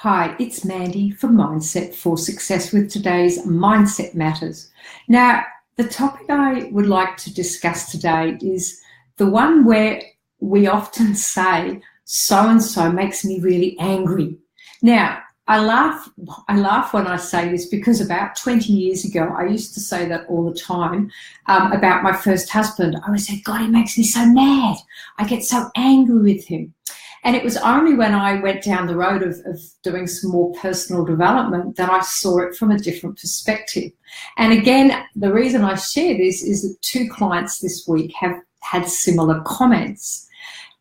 Hi, it's Mandy from Mindset for Success with today's Mindset Matters. Now, the topic I would like to discuss today is the one where we often say, so-and-so makes me really angry. Now, I laugh when I say this because about 20 years ago, I used to say that all the time about my first husband. I would say, God, he makes me so mad. I get so angry with him. And it was only when I went down the road of doing some more personal development that I saw it from a different perspective. And again, the reason I share this is that 2 clients this week have had similar comments.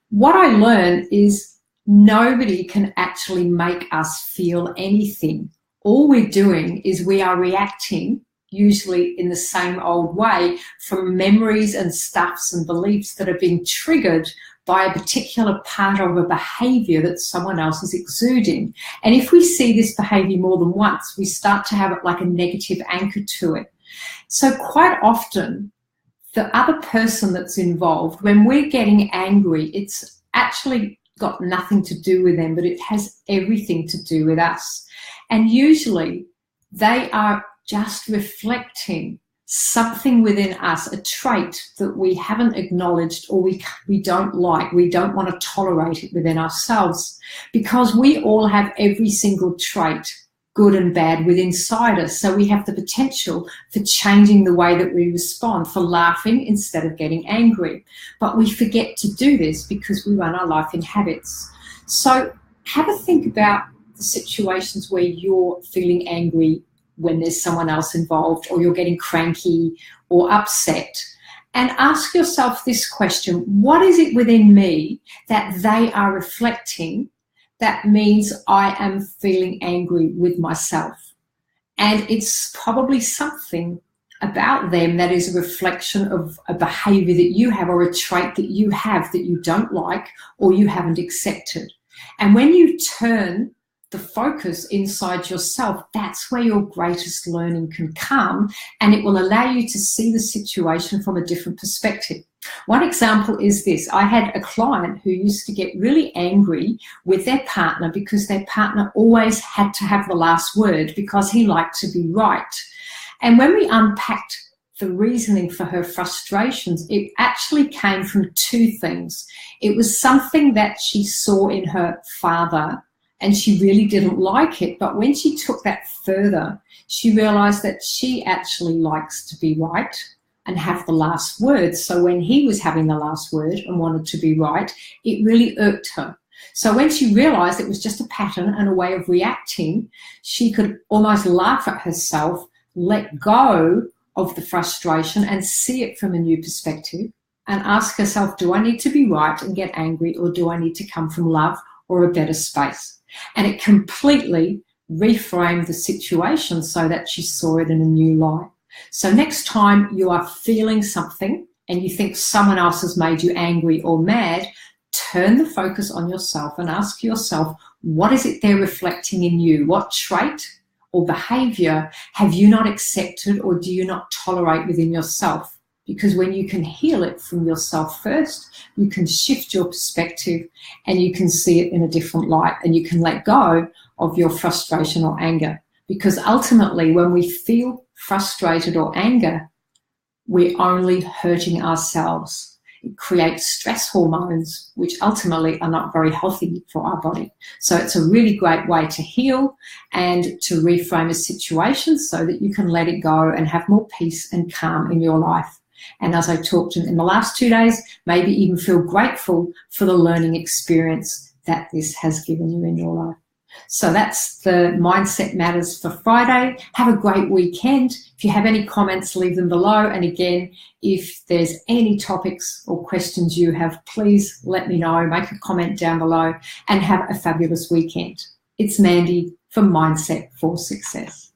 What I learned is nobody can actually make us feel anything. All we're doing is we are reacting, usually in the same old way, from memories and stuffs and beliefs that are being triggered by a particular part of a behavior that someone else is exuding. And if we see this behavior more than once, we start to have it like a negative anchor to it. So quite often, the other person that's involved, when we're getting angry, it's actually got nothing to do with them, but it has everything to do with us. And usually they are just reflecting something within us, a trait that we haven't acknowledged or we don't like. We don't want to tolerate it within ourselves, because we all have every single trait, good and bad, within inside us. So we have the potential for changing the way that we respond, for laughing instead of getting angry. But we forget to do this because we run our life in habits. So have a think about the situations where you're feeling angry when there's someone else involved, or you're getting cranky or upset, and ask yourself this question: what is it within me that they are reflecting that means I am feeling angry with myself? And it's probably something about them that is a reflection of a behavior that you have, or a trait that you have that you don't like or you haven't accepted. And when you turn the focus inside yourself, that's where your greatest learning can come, and it will allow you to see the situation from a different perspective. One example is this. I had a client who used to get really angry with their partner because their partner always had to have the last word because he liked to be right. And when we unpacked the reasoning for her frustrations, it actually came from 2 things. It was something that she saw in her father, and she really didn't like it. But when she took that further, she realized that she actually likes to be right and have the last word. So when he was having the last word and wanted to be right, it really irked her. So when she realized it was just a pattern and a way of reacting, she could almost laugh at herself, let go of the frustration and see it from a new perspective, and ask herself, do I need to be right and get angry, or do I need to come from love or a better space? And it completely reframed the situation so that she saw it in a new light. So next time you are feeling something and you think someone else has made you angry or mad, turn the focus on yourself and ask yourself, what is it they're reflecting in you? What trait or behavior have you not accepted or do you not tolerate within yourself? Because when you can heal it from yourself first, you can shift your perspective and you can see it in a different light, and you can let go of your frustration or anger. Because ultimately, when we feel frustrated or anger, we're only hurting ourselves. It creates stress hormones, which ultimately are not very healthy for our body. So it's a really great way to heal and to reframe a situation so that you can let it go and have more peace and calm in your life. And as I talked in the last 2 days, maybe even feel grateful for the learning experience that this has given you in your life. So that's the Mindset Matters for Friday. Have a great weekend. If you have any comments, leave them below. And again, if there's any topics or questions you have, please let me know. Make a comment down below, and have a fabulous weekend. It's Mandy from Mindset for Success.